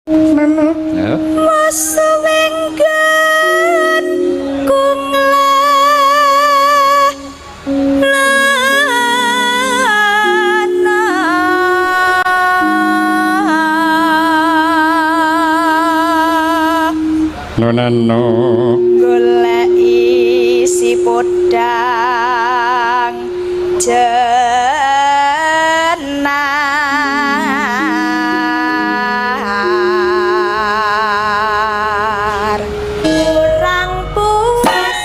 Mama. Ya. Maswenggan kunglah lana Nonano golek isi podang jenar kurang puas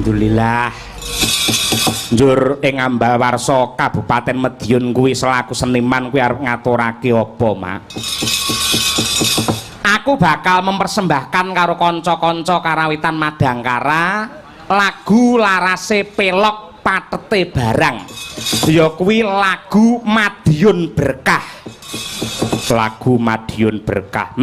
Alhamdulillah. Njur ing Ambawarsa Kabupaten Madiun kuwi selaku seniman kuwi arep ngaturake apa, Mak? Aku bakal mempersembahkan karo kanca-kanca karawitan Madangkara lagu larase pelok patete barang. Ya kuwi lagu Madiun Berkah. Lagu Madiun Berkah.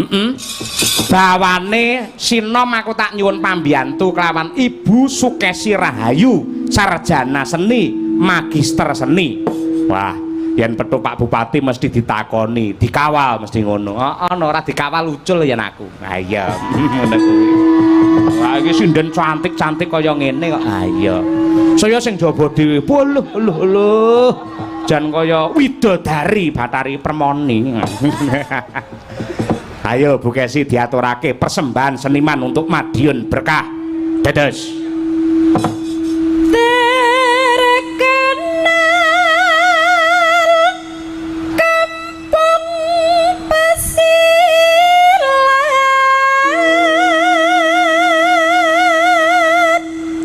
Bawane sinom aku tak nyuwun pambiyantu kelawan Ibu Sukesi Rahayu, sarjana seni, magister seni. Wah, yen petu Pak Bupati mesti ditakoni, dikawal mesti ngono. Ana ora dikawal ucul yen aku. Ha iya, ngono kuwi. Wah, iki sinden cantik-cantik kaya ngene kok. Ha iya. Saya sing jaba dhewe. Lho. Jan kaya widodari Bathari Permoni. Ayo Bu Kesi diaturake persembahan seniman untuk Madiun Berkah. Dados.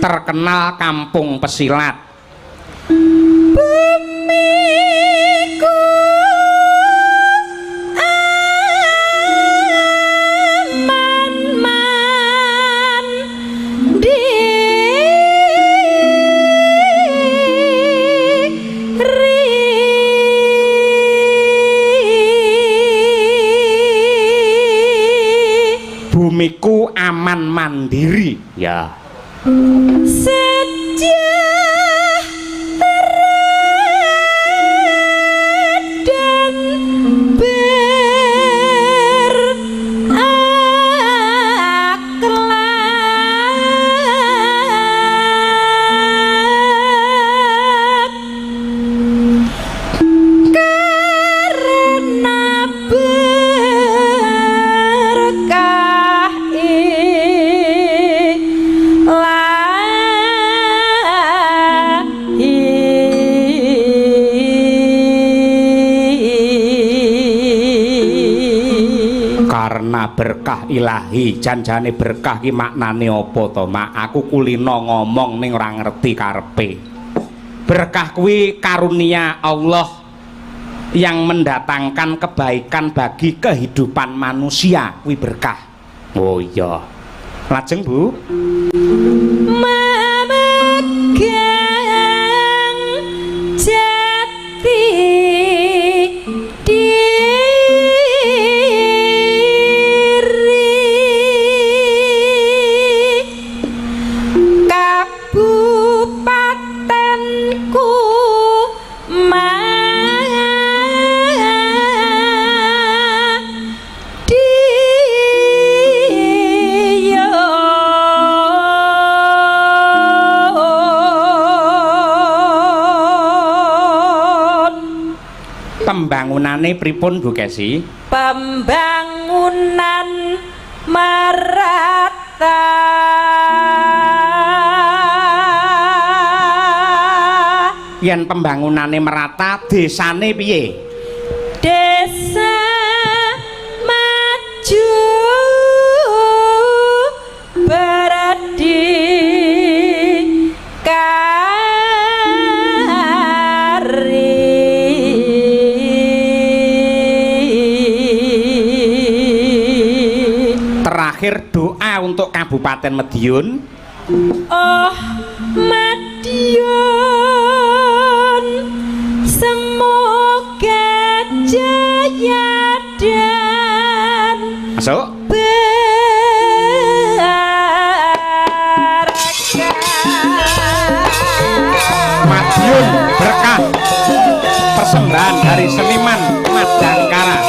Terkenal kampung pesilat. Bumiku aman-man diri. Bumiku aman mandiri. Ya. Berkah ilahi, janjane berkah ki maknane apa to, Mak? Aku kulino ngomong ning ora ngerti karepe. Berkah kuwi karunia Allah yang mendatangkan kebaikan bagi kehidupan manusia, kuwi berkah. Oh iya. Lajeng, Bu? Memegang jati pembangunane pripun Bu Kesi? Pembangunan merata. Yen pembangunane merata, desane piye? Desa maju terakhir doa untuk Kabupaten Madiun. Oh Madiun, semoga jaya dan masuk berkah. Madiun berkah, persembahan dari seniman Madangkara.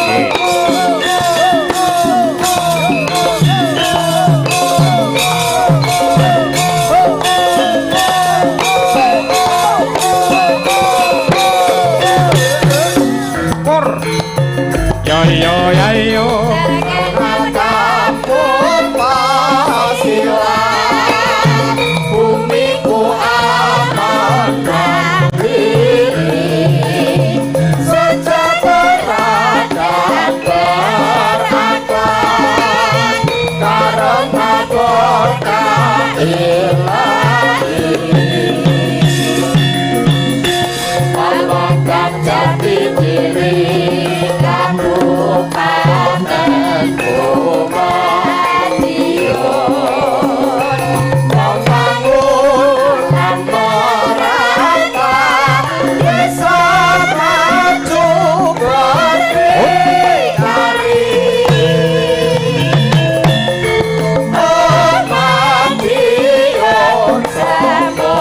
Yo yo kampung pasilan bumiku aman mandiri sejahtera dan berakhlak karena berkah ilahi. jati diri Kabupaten Madiun pembangunan merata desa maju berdikari Madiun semoga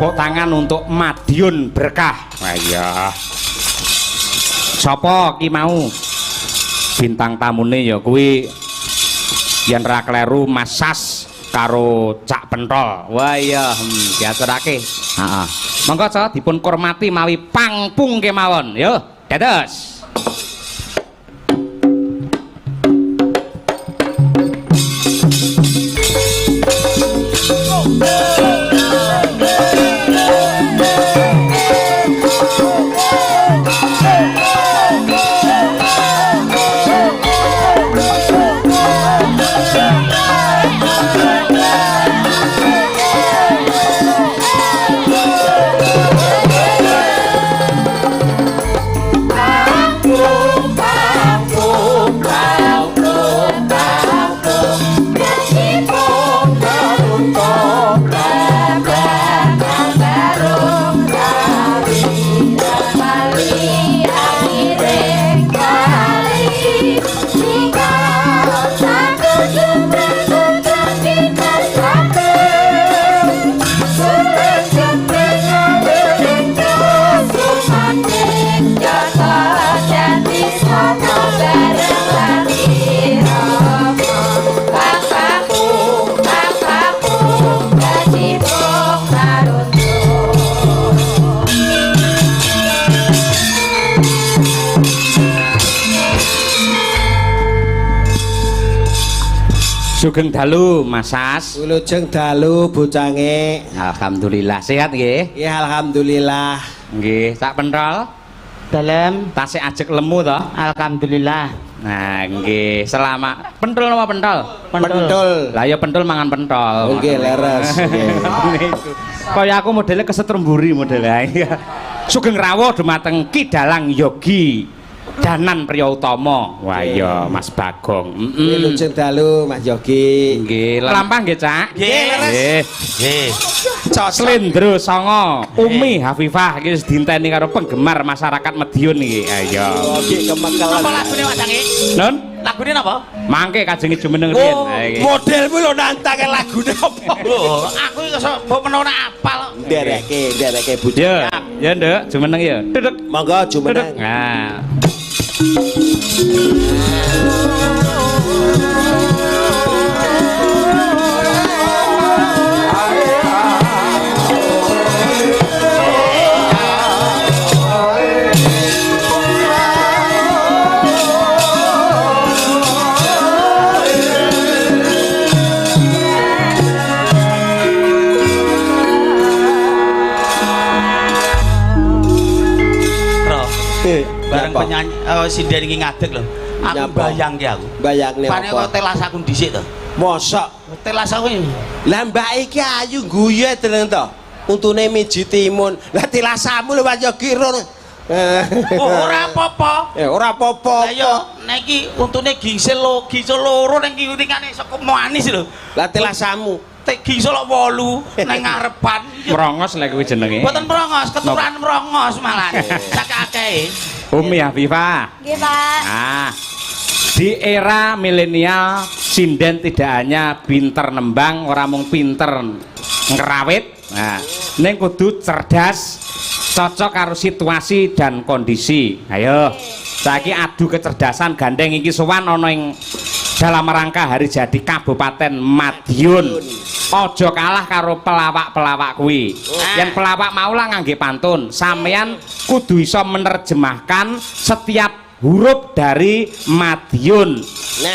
tepuk tangan untuk Madiun Berkah. Wah iya. Sapa ki mau? Bintang tamune ya kuwi yen ra kleru Mas Sas karo Cak Pentol. Wah iya, diaturake. Heeh. Monggo Cak dipun hormati mawi pangpung kemawon. Yo, dados. Sugeng dalu Mas Sas. Wilujeng dalu bocange. Alhamdulillah sehat nggih. Ya alhamdulillah. Nggih, Cak Pentol. Dalam Tasih ajek lemu to. alhamdulillah. Nah, nggih, selama pentol napa pentol? Pentol. Lah ya pentol mangan pentol. Nggih leres. Kaya aku modelnya kesetremburi modelnya. Sugeng rawuh dumateng Ki Dalang Yogi Danan Priya Utama. Wah iya Mas Bagong. Wilujeng dalu Mas Yogi. Nggih, lampah nggih, Cak. Nggih, leres. Nggih. Slendro Songo, Umi Hafifah iki wis dinteni karo penggemar masyarakat Madiun iki. Ayo. Oke kemekelan. Apa lagune Wacange? Nun, Lagune napa? mangke kajenge jumeneng riyen. Oh, modelmu lho nantake lagune apa? Lho, aku iki kok mbok menawa apal. Ndereke bojo. Ya, ya Nduk, jumeneng ya. Duduk. Monggo jumeneng. Nah. Bareng Nyapa? penyanyi sinden iki ngadeg lho. Aku Nyapa? bayangke aku. Bayangne Pane kok apa? telas aku dhisik to. Mosok Telas aku iki. lah mbak iki ayu guyu deleng to. Untune miji timun. Lah tilasamu lho yo kira. Oh, ora apa-apa. Ora apa-apa. Lah yo nek iki untune gingsil loro ning kiwutingane saka manis lho. Lah tilasamu. Tek gingsil 8 nang ngarepan. Merongos lek kuwi jenenge. Mboten merongos, keturunan merongos malah. Cakake. Umi Afifah. Nggih, Pak. Nah, di era milenial sinden tidak hanya pinter nembang, ora mung pinter ngerawit. Nah, ning kudu cerdas, cocok karo situasi dan kondisi. Ayo, saiki adu kecerdasan gandeng iki sowan ana ing dalam rangka hari jadi Kabupaten Madiun. Ojo kalah karo pelawak-pelawak kuwi. Yen pelawak maulah ngangge pantun, sampeyan kudu iso menerjemahkan setiap huruf dari Madiun.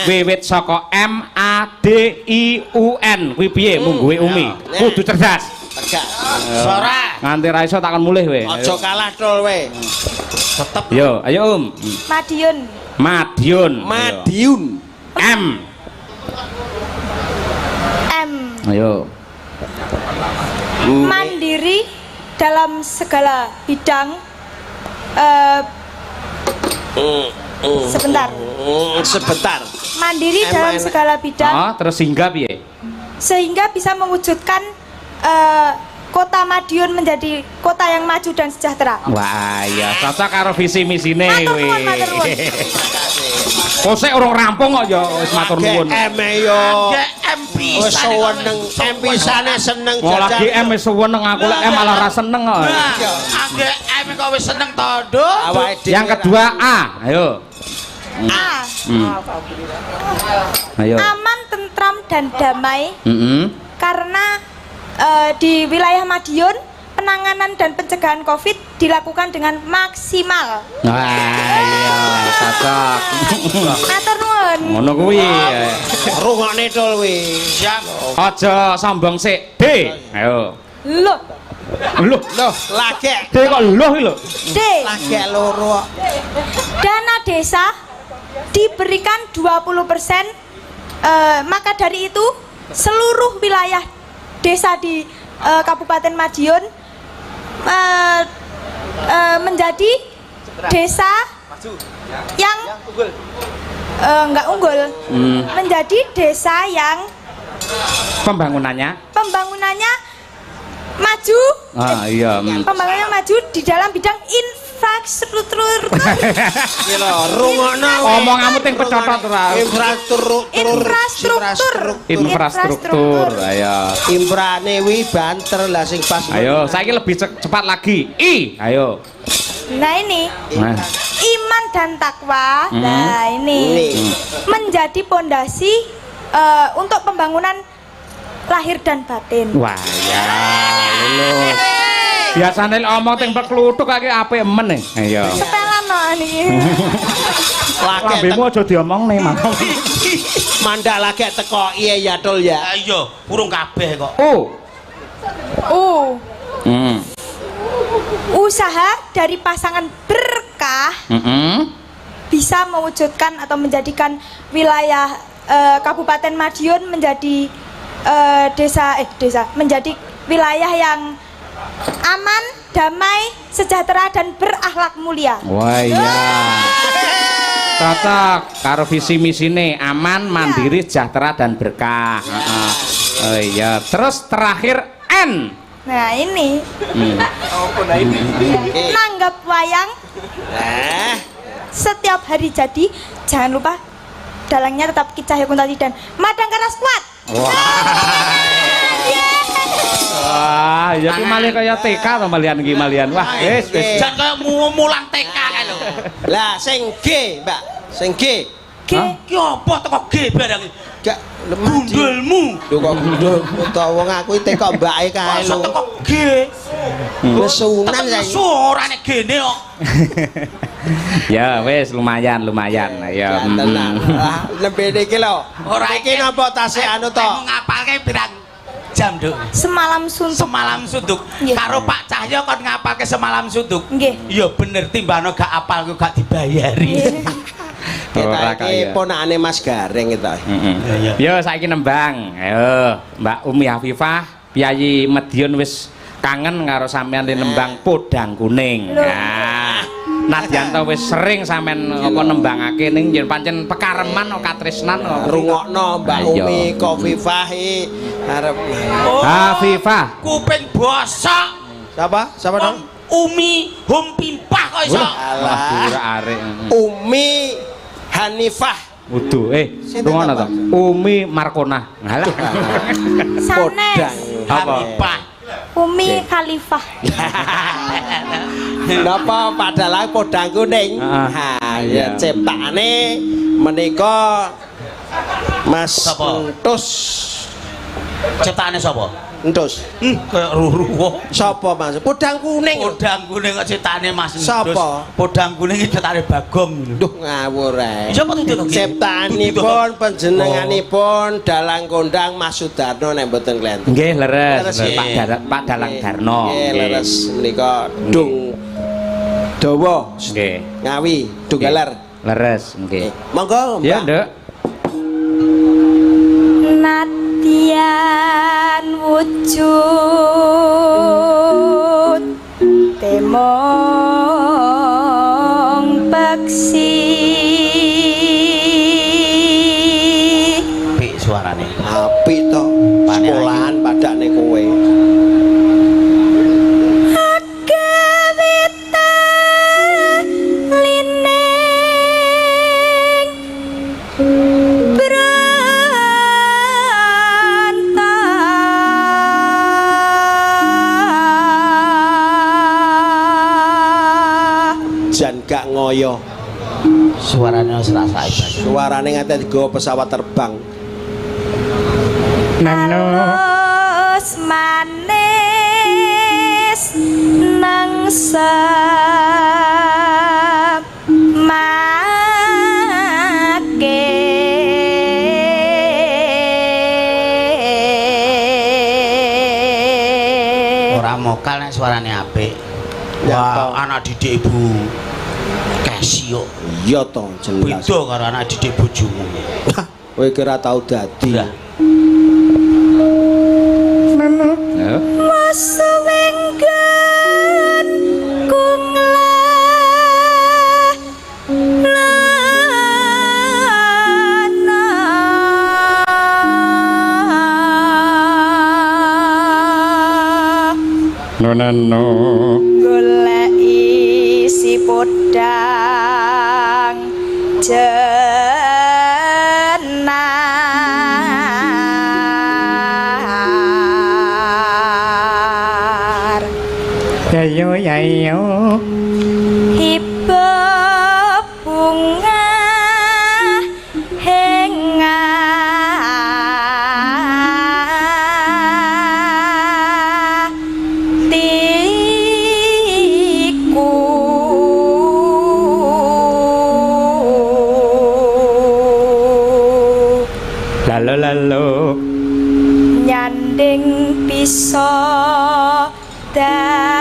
Wiwit saka M A D I U N. Kuwi piye mungguhe Umi? Kudu cerdas. Tegak. Sora. Nganti ra iso takon mulih kowe. Ojo kalah tol we. Tetep Yo, ayo Madiun. Madiun. Madiun. M. M. Ayo. Mandiri dalam segala bidang. Sebentar. Sebentar. Mandiri dalam segala bidang Oh, terus singgah piye? sehingga bisa mewujudkan kota Madiun menjadi kota yang maju dan sejahtera. Wah, iya, cocok karo visi misine Matur kuwi. nuwun, matur nuwun. Kosek urung rampung kok ya wis matur nuwun. GM yo. GM Wis pisan. seneng, M pisane seneng Oh, lagi M wis seneng aku lek M malah ra seneng kok. GM kok wis seneng to, Nduk. Awake dhewe. Yang kedua A, ayo. A. Ayo. Aman, tentram dan damai karena di wilayah Madiun penanganan dan pencegahan COVID dilakukan dengan maksimal. Wah, iya, cocok. Matur nuwun. Ngono kuwi. Rungokne tol we. Siap. Aja sombong sik. D. Ayo. Loh, Loh, Loh, lagek. D kok loh iki lho. D. Lagek loro. Dana desa diberikan 20%, maka dari itu seluruh wilayah desa di Kabupaten Madiun menjadi desa yang enggak unggul, menjadi desa yang Pembangunannya. maju. Ah, iya. Pembangunannya maju di dalam bidang infrastruktur. Iki lho, rungokno we. Omonganmu ting pecotot ora. Infrastruktur. Ayo. Imprane wi banter lah sing pas. Ayo, saiki lebih cepat lagi. I. Ayo. Nah ini Nah. iman dan takwa. Nah ini menjadi pondasi untuk pembangunan lahir dan batin. Wah, ya. Lulus. Biasane lek omong ting pekluthuk kake apik men e. Ayo. Sepelan no niki. Lambemu aja diomongne, Mang. Mandak lagek teko iya ya tol ya. Iya, urung kabeh kok. Oh. Usaha dari pasangan berkah bisa mewujudkan atau menjadikan wilayah Kabupaten Madiun menjadi desa menjadi wilayah yang aman, damai, sejahtera dan berakhlak mulia. Wah, iya. Cocok karo visi misine aman, mandiri, sejahtera dan berkah. Oh iya, terus terakhir N. Nah ini nanggap wayang setiap hari jadi, jangan lupa dalangnya tetap Ki Cahya Kuntadi dan Madang Kanas kuat. Wah, jadi malah kayak TK to malian iki malian. Wah, wis. Jan kaya mulang TK kae lho. Lah sing G, Mbak. Sing G. G. Ki apa teko G barang iki? Gak Gundulmu. Lho kok gundul utawa wong aku teko mbake kae Masa lho. teko G. Wis sunan saiki. Suarane gene kok. Ya, wis lumayan. Ya. Tenang. Ah, lebih iki lho. Ora iki napa tasih anu to? Ngapalke pirang jam, Duk? Semalam suntuk. Semalam suntuk. Nggih. Karo Pak Cahyo kon ngapalke semalam suntuk? Nggih. Ya bener timbano gak apal kok gak dibayari. Kita iki ponakane Mas Gareng kita. Yo saiki nembang. Ayo, Mbak Umi Hafifah, Piyayi Madiun wis kangen karo sampean nembang Podang Kuning. Nah, Nadianto wis sering sampean apa nembangake ning yen pancen pekareman kok katresnan kok. Rungokno Mbak Umi Khofifah arep Hafifah. Kuping bosok. Siapa? Siapa dong? Umi Hum Pimpah kok iso. Alah. Arek. Umi Hanifah. Wudu, rungono to. Umi Markona. Halah. Sanes. Hanifah. Umi Khalifah. Napa padahal Podang Kuning. Ha, ya ciptakane menika Mas Sapa? Entus. Ciptaane sapa? Entus. Kayak ruru. Sapa Mas? Podang Kuning. Podang Kuning kok ciptaane Mas Endus. Sapa? Podang Kuning iki ciptaane Bagong. Duh ngawur ae. Sapa tuh iki? Ciptaanipun panjenenganipun Dalang Kondang Mas Sudarno nek mboten klenten. Nggih, leres. Leres, Pak Dalang Darno. Nggih, leres menika dung dawa Nggih. Ngawi Dunggalar. Leres, nggih. Monggo, Ya, Mbak. Nduk. Nadian wujud temong peksi Apik suarane. Apik to. Pane Sekolahan padane kowe. agawita lining berantah Jan gak ngoyo. Suarane wis rasake banget. Suarane ngate digawa pesawat terbang. Halus manis nengsep make Ora mokal nek suarane apik. Ya, Wah, toh. anak didik Ibu Kesio. Iya to, jelas. Beda karo anak didik bojomu. Kowe kira tau dadi. Lah, Ya. Masuwengken kunglah lana Nonano. golek isi podang jenar Yayo yayo. iba bunga hengatiku Lalo lalo. nyanding bisa dadi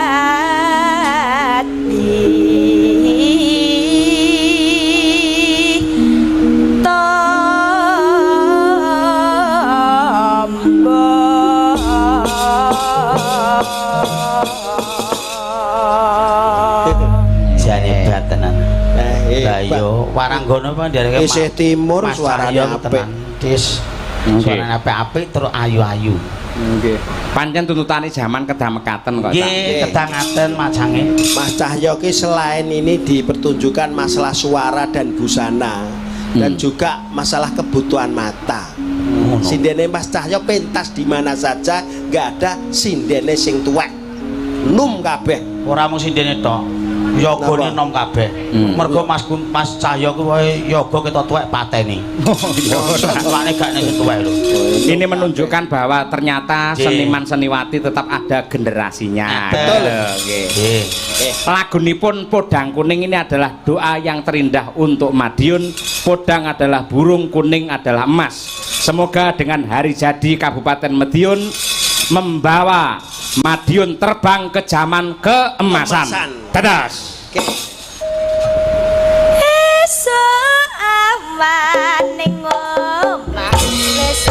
jane berat tenan. Lah Hebat. yo waranggono apa ndareke Isih timur Mas suarane Cahyo apik. tenan. Dis. Suarane apik-apik terus ayu-ayu. Nggih. Pancen tuntutane zaman kedah mekaten kok. Cak. Nggih, kedangaten macange. Mas Cahyo ki selain ini dipertunjukkan masalah suara dan busana dan juga masalah kebutuhan mata. Ngono. Sindene Mas Cahyo pentas di mana saja, nggak ada sindene sing tuwek. Num kabeh. Ora mung sindene tok. Yogane Napa? nom kabeh. Mergo Mas Cahyo ku wae yoga ketok tuwek pateni. Soalnya gak nek tuwek lho. Ini menunjukkan bahwa ternyata Nggih. seniman seniwati tetap ada generasinya. Betul. Nggih. Nggih. Lagunipun Podang Kuning ini adalah doa yang terindah untuk Madiun. Podang adalah burung, kuning adalah emas. Semoga dengan hari jadi Kabupaten Madiun membawa Madiun terbang ke zaman keemasan. Dadas. Esuk awan ning omah wis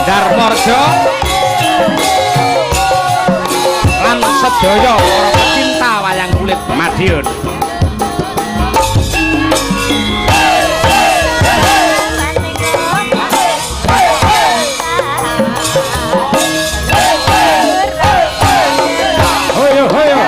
Darmorejo lan sedaya para pecinta wayang kulit Madiun. Hoyo hoyo.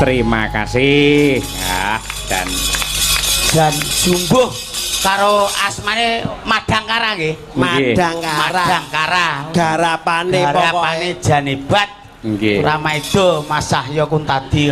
Terima kasih ya, dan jumbuh karo asmane Madangkara nggih. Madangkara. Garapane Janibat. nggih. Ramaido Mas Sahyo Kuntadi.